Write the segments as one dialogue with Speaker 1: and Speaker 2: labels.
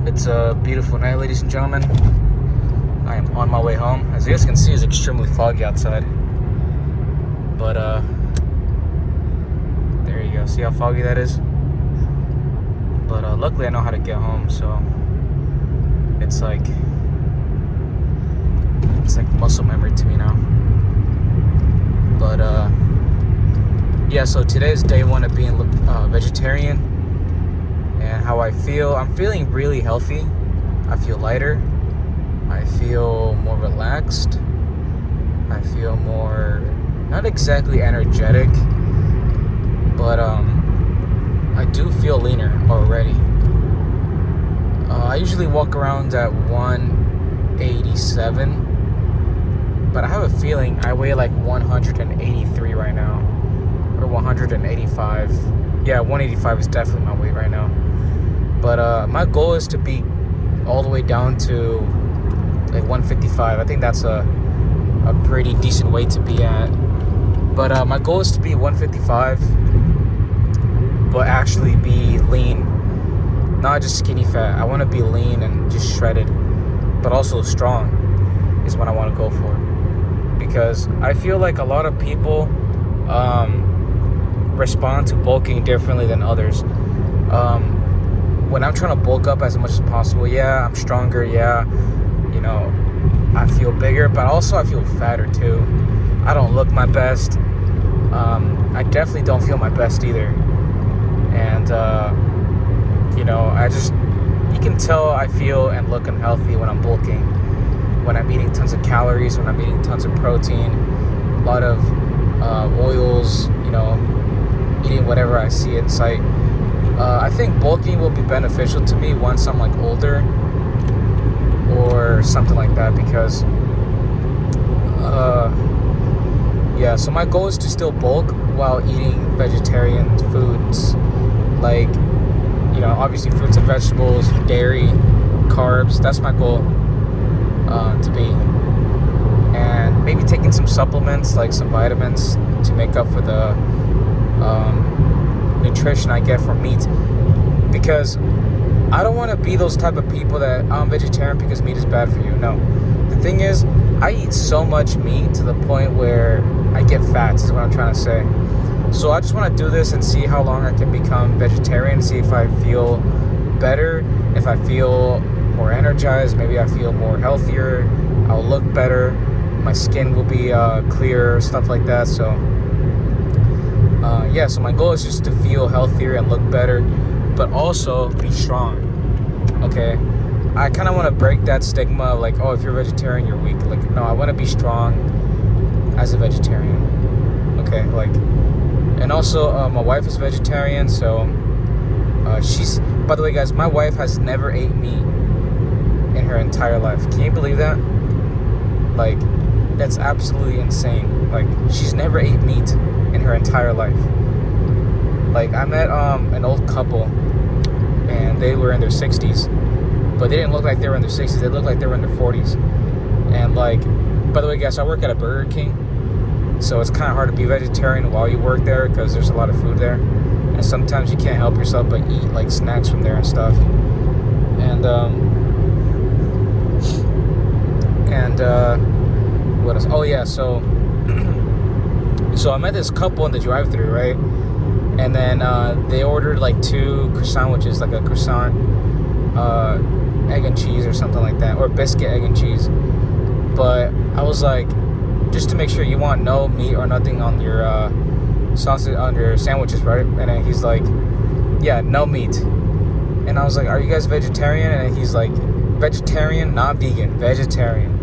Speaker 1: It's a beautiful night, ladies and gentlemen. I am on my way home. As you guys can see, it's extremely foggy outside. But, there you go. See how foggy that is? But, luckily I know how to get home, so it's like muscle memory to me now. But, yeah, so today is day one of being vegetarian. And how I feel, I'm feeling really healthy. I feel lighter. I feel more relaxed. I feel more, not exactly energetic, but I do feel leaner already. I usually walk around at 187, but I have a feeling I weigh like 183 right now, or 185. Yeah, 185 is definitely my weight right now. But my goal is to be all the way down to like 155. I think that's a pretty decent weight to be at. But my goal is to be 155, but actually be lean, not just skinny fat. I want to be lean and just shredded, but also strong is what I want to go for. Because I feel like a lot of people respond to bulking differently than others. When I'm trying to bulk up as much as possible, yeah, I'm stronger, yeah, you know, I feel bigger, but also I feel fatter too. I don't look my best. I definitely don't feel my best either. And, you know, you can tell I feel and look unhealthy when I'm bulking, when I'm eating tons of calories, when I'm eating tons of protein, a lot of oils, you know, eating whatever I see in sight. I think bulking will be beneficial to me once I'm like older or something like that, because yeah, so my goal is to still bulk while eating vegetarian foods, like, you know, obviously fruits and vegetables, dairy, carbs. That's my goal to be, and maybe taking some supplements like some vitamins to make up for the nutrition I get from meat, because I don't want to be those type of people that I'm vegetarian because meat is bad for you. No, the thing is, I eat so much meat to the point where I get fat, is what I'm trying to say. So I just want to do this and see how long I can become vegetarian, see if I feel better, if I feel more energized, maybe I feel more healthier, I'll look better, my skin will be clearer, stuff like that. So yeah, so my goal is just to feel healthier and look better, but also be strong. Okay, I kind of want to break that stigma of like, oh, if you're vegetarian, you're weak. Like, no, I want to be strong as a vegetarian. Okay, like, and also my wife is vegetarian, so she's, by the way, guys, my wife has never ate meat in her entire life. Can you believe that? Like, that's absolutely insane. Like, she's never ate meat in her entire life. Like, I met an old couple, and they were in their 60s, but they didn't look like they were in their 60s. They looked like they were in their 40s. And like, by the way, guys, I work at a Burger King, so it's kind of hard to be vegetarian while you work there because there's a lot of food there, and sometimes you can't help yourself but eat like snacks from there and stuff. And what else? Oh yeah, so I met this couple in the drive-thru, right? And then they ordered like 2 sandwiches, like a croissant, egg and cheese or something like that, or biscuit, egg and cheese. But I was like, just to make sure, you want no meat or nothing on your sausage, on your sandwiches, right? And then he's like, yeah, no meat. And I was like, are you guys vegetarian? And he's like, vegetarian, not vegan, vegetarian.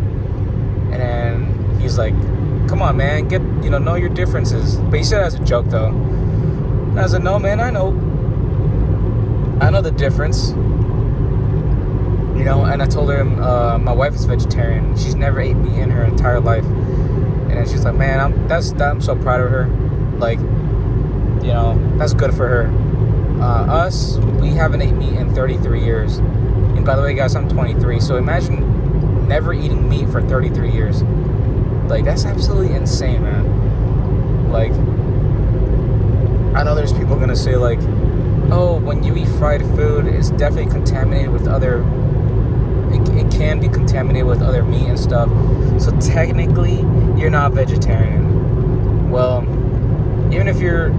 Speaker 1: And then he's like, come on, man, know your differences. But he said it as a joke, though. And I was like, no, man, I know the difference. You know, and I told her my wife is vegetarian. She's never ate meat in her entire life. And then she's like, man, I'm so proud of her. Like, you know, that's good for her. Us, we haven't ate meat in 33 years. And by the way, guys, I'm 23. So imagine never eating meat for 33 years. Like, that's absolutely insane, man. Like, I know there's people gonna say like, oh, when you eat fried food, it's definitely contaminated with other. It can be contaminated with other meat and stuff. So technically, you're not vegetarian. Well, even if you're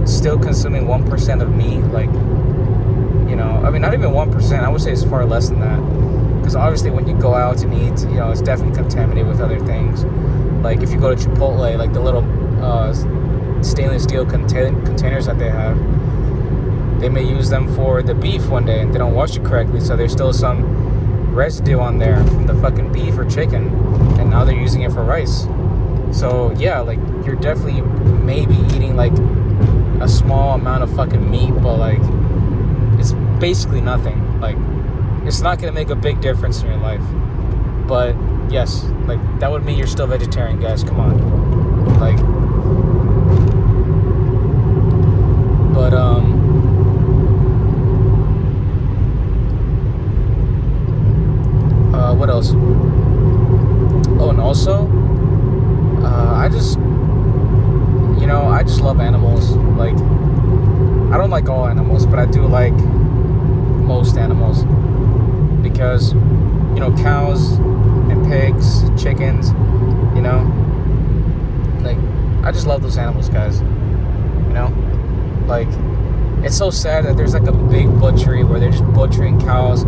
Speaker 1: still consuming 1% of meat, like, you know, I mean, not even 1%. I would say it's far less than that. Because obviously, when you go out and eat, you know, it's definitely contaminated with other things. Like if you go to Chipotle, like the little stainless steel containers that they have, they may use them for the beef one day and they don't wash it correctly, so there's still some residue on there from the fucking beef or chicken, and now they're using it for rice. So yeah, like you're definitely maybe eating like a small amount of fucking meat, but like it's basically nothing. Like it's not gonna make a big difference in your life. But yes, like that would mean you're still vegetarian, guys. Come on, like. But what else? Oh, and also, I just, you know, I just love animals. Like, I don't like all animals, but I do like most animals because, you know, cows and pigs, chickens, you know, like I just love those animals, guys. You know, like it's so sad that there's like a big butchery where they're just butchering cows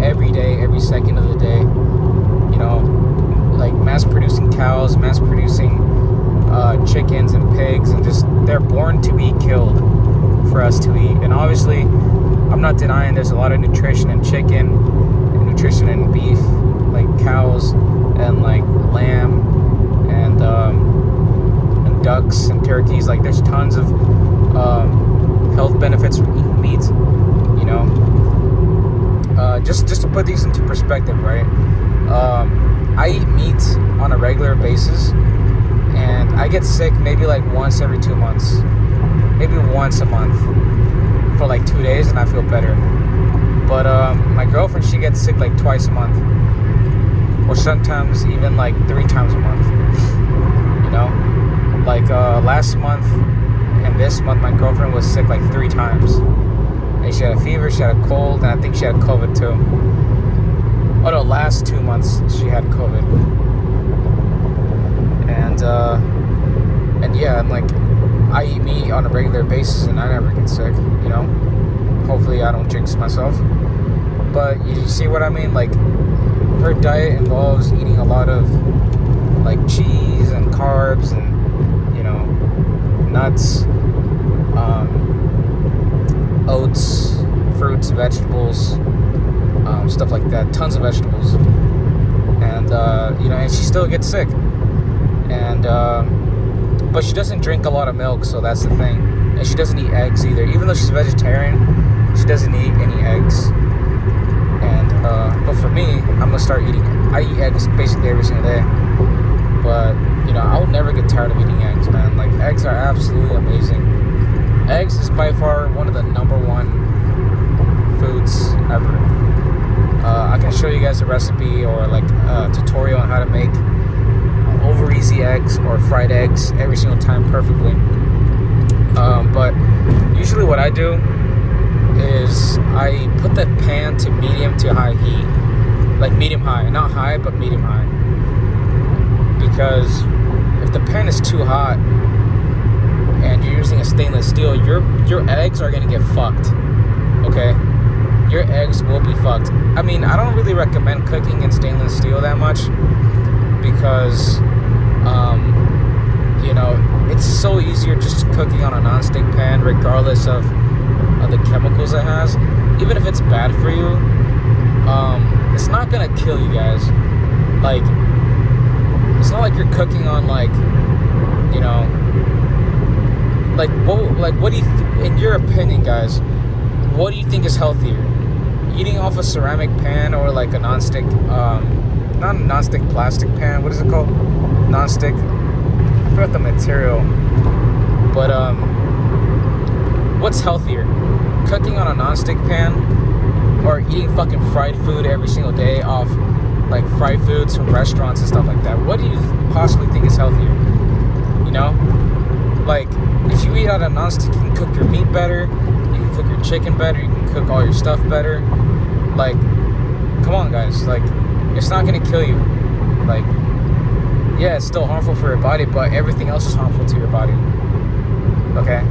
Speaker 1: every day, every second of the day. You know, like mass producing cows, mass producing chickens and pigs, and just they're born to be killed for us to eat. And obviously, I'm not denying there's a lot of nutrition in chicken and nutrition in beef, like cows and like lamb and ducks and turkeys. Like there's tons of health benefits from eating meat, you know. Just to put these into perspective, right? I eat meat on a regular basis, and I get sick maybe like once every 2 months, maybe once a month for like 2 days, and I feel better. But my girlfriend, she gets sick like twice a month, or sometimes even like 3 times a month. You know, like last month and this month, my girlfriend was sick like 3 times. And she had a fever, she had a cold, and I think she had COVID too. Oh no, last 2 months she had COVID. And yeah, I'm like, I eat meat on a regular basis and I never get sick, you know. Hopefully I don't jinx myself. But you see what I mean? Like, her diet involves eating a lot of like cheese and carbs and, you know, nuts, oats, fruits, vegetables, stuff like that, tons of vegetables. And you know, and she still gets sick. And but she doesn't drink a lot of milk, so that's the thing. And she doesn't eat eggs either. Even though she's vegetarian, she doesn't eat any eggs. And but for me, I'm gonna start eating. I eat eggs basically every single day. But you know, I'll never get tired of eating eggs, man. Like, eggs are absolutely amazing. Eggs is by far one of the #1 foods ever. I can show you guys a recipe or like a tutorial on how to make over easy eggs or fried eggs every single time perfectly. But usually what I do is I put the pan to medium to high heat, like medium high, not high but medium high, because if the pan is too hot and you're using a stainless steel, your eggs are gonna get fucked. Okay, your eggs will be fucked. I mean, I don't really recommend cooking in stainless steel that much because you know, it's so easier just cooking on a non-stick pan regardless of the chemicals it has. Even if it's bad for you, it's not gonna kill you guys. Like, it's not like you're cooking on, like, you know, like what do you in your opinion, guys, what do you think is healthier, eating off a ceramic pan or like a non-stick not a non-stick, plastic pan, what is it called, non-stick, I forgot the material, but what's healthier, cooking on a non-stick pan or eating fucking fried food every single day off like fried foods from restaurants and stuff like that? What do you possibly think is healthier? You know, like, if you eat out of non-stick, you can cook your meat better, you can cook your chicken better. You can cook all your stuff better. Like, come on, guys. Like, it's not gonna kill you. Like, yeah, it's still harmful for your body, but everything else is harmful to your body. Okay?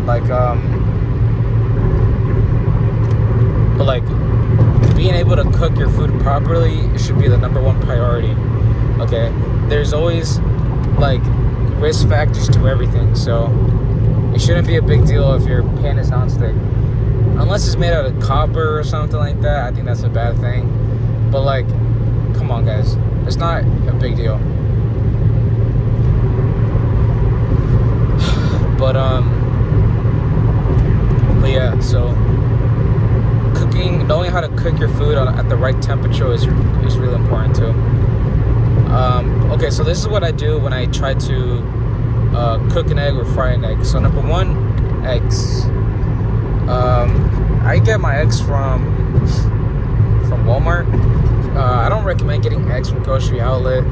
Speaker 1: Like, but like, being able to cook your food properly should be the number one priority. Okay? There's always, like, risk factors to everything, so it shouldn't be a big deal if your pan is nonstick. Unless it's made out of copper or something like that, I think that's a bad thing. But like, come on, guys. It's not a big deal. But yeah, so knowing how to cook your food at the right temperature is really important too. Okay, so this is what I do when I try to cook an egg or fry an egg. So number one, eggs. I get my eggs from Walmart. I don't recommend getting eggs from Grocery Outlet,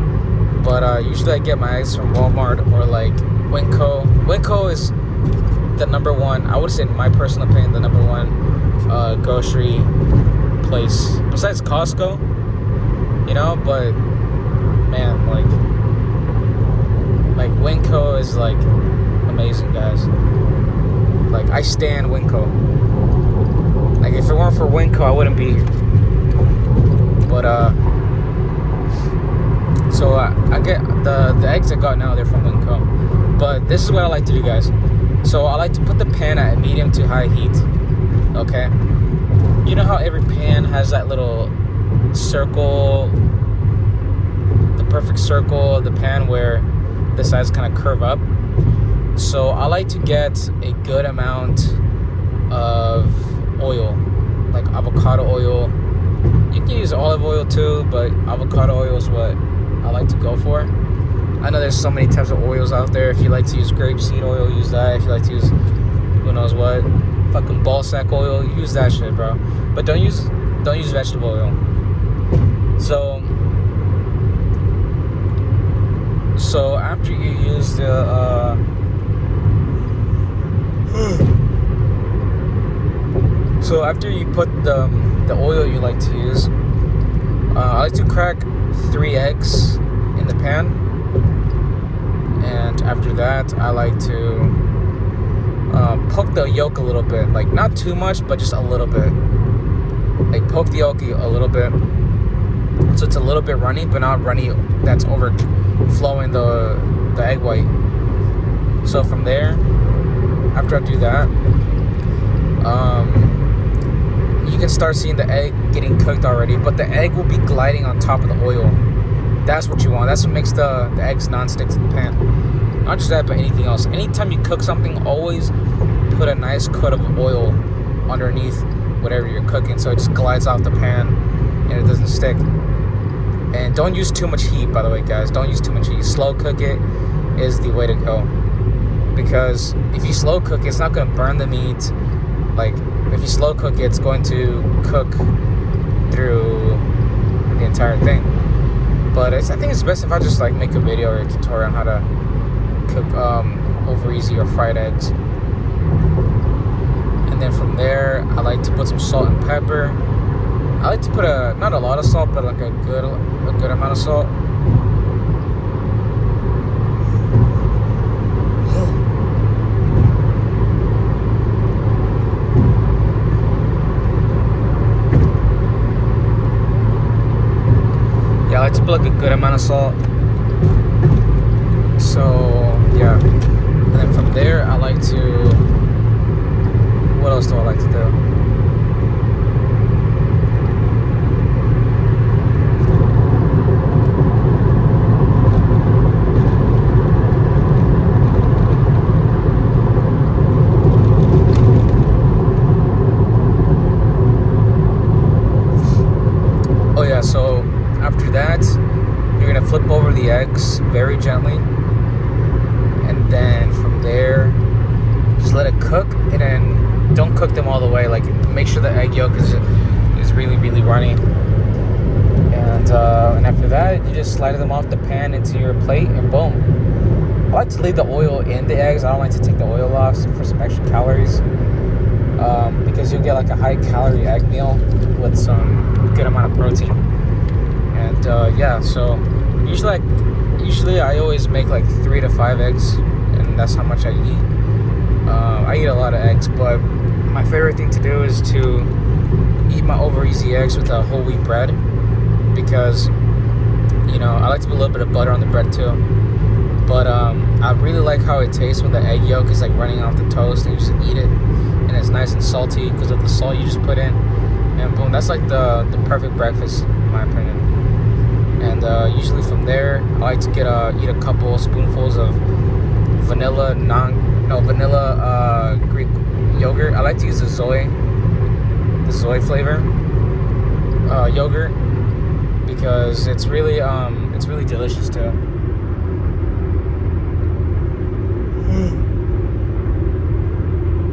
Speaker 1: but usually I get my eggs from Walmart or like Winco. Winco is the number one, I would say in my personal opinion, the number one grocery place besides Costco, you know. But man, like Winco is like amazing, guys. Like, I stand Winco. Like, if it weren't for Winco, I wouldn't be here. But so I get the eggs I got now, they're from Winco. But this is what I like to do, guys. So I like to put the pan at medium to high heat. Okay, you know how every pan has that little circle, the perfect circle of the pan where the sides kind of curve up? So I like to get a good amount of oil, like avocado oil. You can use olive oil too, but avocado oil is what I like to go for. I know there's so many types of oils out there. If you like to use grapeseed oil, use that. If you like to use who knows what, fucking ball sack oil, use that shit, bro. But don't use vegetable oil. So after you use the so after you put the oil you like to use, I like to crack 3 eggs in the pan, and after that I like to poke the yolk a little bit, like not too much, but just a little bit. Like, poke the yolk a little bit, so it's a little bit runny, but not runny that's overflowing the egg white. So from there, after I do that, you can start seeing the egg getting cooked already, but the egg will be gliding on top of the oil. That's what you want. That's what makes the eggs non-stick to the pan. Not just that, but anything else. Anytime you cook something, always put a nice coat of oil underneath whatever you're cooking, so it just glides off the pan and it doesn't stick. And don't use too much heat, by the way, guys. Don't use too much heat. Slow cook it is the way to go. Because if you slow cook it, it's not going to burn the meat. Like, if you slow cook it, it's going to cook through the entire thing. But I think it's best if I just like make a video or a tutorial on how to cook over easy or fried eggs. And then from there, I like to put some salt and pepper. I like to put not a lot of salt, but like a good amount of salt. Yeah, I like to put like a good amount of salt. So yeah, and then from there, I like to. What else do I like to do? Oh yeah, so after that, you're gonna flip over the eggs very gently, and then from there, just let it cook, and then don't cook them all the way. Like, make sure the egg yolk is really, really runny. And after that, you just slide them off the pan into your plate, and boom. I like to leave the oil in the eggs. I don't like to take the oil off for some extra calories. because you get like a high calorie egg meal with some good amount of protein. And yeah, so usually I always make like 3 to 5 eggs, and that's how much I eat. I eat a lot of eggs, but my favorite thing to do is to eat my over easy eggs with a whole wheat bread, because I like to put a little bit of butter on the bread too. But I really like how it tastes when the egg yolk is like running off the toast, and you just eat it, and it's nice and salty because of the salt you just put in, and boom, that's like the perfect breakfast in my opinion. And usually from there, I like to eat a couple spoonfuls of vanilla Greek yogurt. I like to use the Zoe flavor yogurt, because it's really delicious too.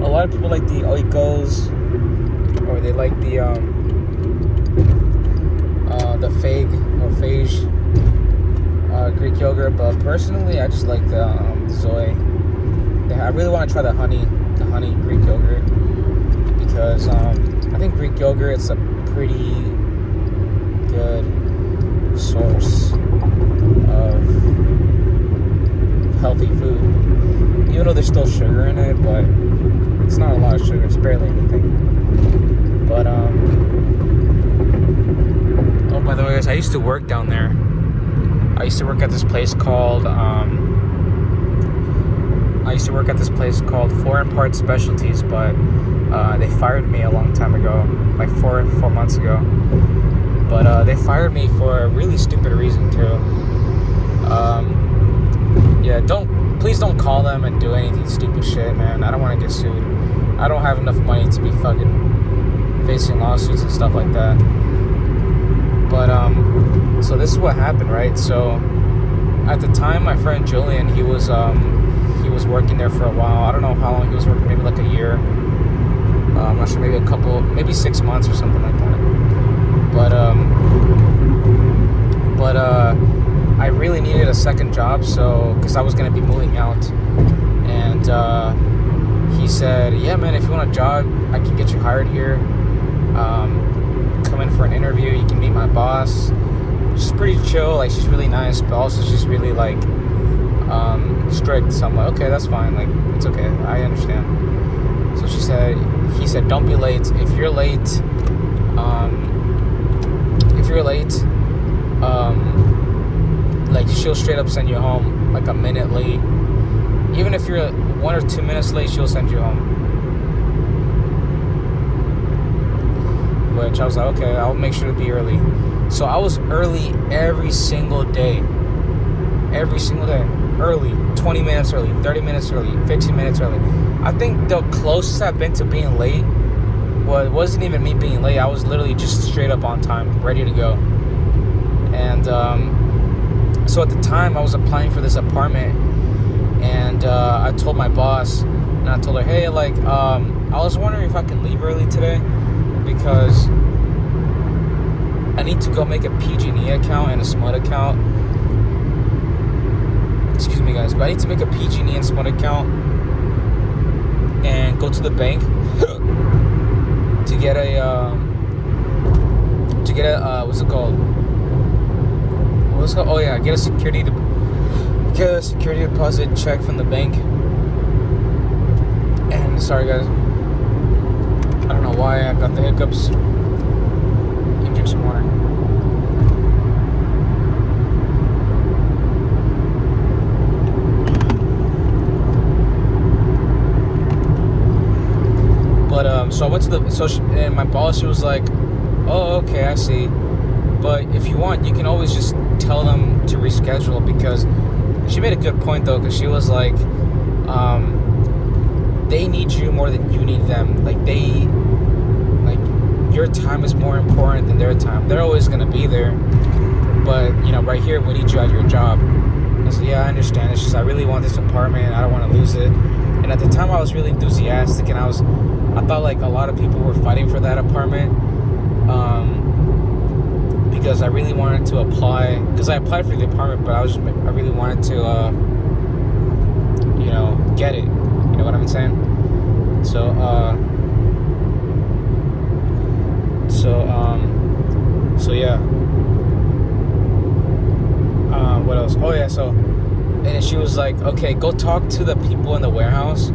Speaker 1: A lot of people like the Oikos, or they like the Phage Greek yogurt, but personally I just like the Zoe. I really want to try the honey Greek yogurt, because I think Greek yogurt is a pretty good source of healthy food, even though there's still sugar in it, but it's not a lot of sugar, it's barely anything. But oh, by the way, guys, I used to work down there. I used to work at this place called Foreign Parts Specialties, but they fired me a long time ago, like four months ago. But they fired me for a really stupid reason too. Yeah, please don't call them and do anything stupid shit, man. I don't want to get sued. I don't have enough money to be fucking facing lawsuits and stuff like that. But so this is what happened, right? So at the time, my friend Julian, he was working there for a while. I don't know how long he was working, maybe like a year. I'm not sure, maybe 6 months or something like that. But I really needed a second job, because I was gonna be moving out, and he said, "Yeah, man, if you want a job, I can get you hired here. Come in for an interview. You can meet my boss. She's pretty chill, like she's really nice, but also she's really like strict." So I'm like, okay, that's fine. Like, it's okay. I understand. So he said, "Don't be late. If you're late, like she'll straight up send you home like a minute late. Even if you're 1 or 2 minutes late, she'll send you home." Which I was like, okay, I'll make sure to be early. So I was early every single day. Early. 20 minutes early, 30 minutes early, 15 minutes early. I think the closest I've been to being late, well, it wasn't even me being late. I was literally just straight up on time, ready to go. And so at the time, I was applying for this apartment, and I told my boss, and I told her, hey, like, I was wondering if I could leave early today, because I need to go make a PG&E account and a SMUD account. Excuse me, guys, but I need to make a PG&E and SMUD account and go to the bank to get a what's it called? Oh yeah, get a security deposit check from the bank. And sorry, guys, I don't know why I got the hiccups. Drink some water. But so I went to and my boss, she was like, "Oh, okay, I see. But if you want, you can always just tell them to reschedule," because she made a good point though, because she was like, they need you more than you need them. Like your time is more important than their time. They're always gonna be there, but right here we need you at your job. I said, yeah, I understand. It's just I really want this apartment. I don't want to lose it. And at the time, I was really enthusiastic, and I thought like a lot of people were fighting for that apartment, because I really wanted to apply. Because I applied for the apartment, but I really wanted to, get it. You know what I'm saying? So So yeah. What else? Oh yeah. So, and then she was like, "Okay, go talk to the people in the warehouse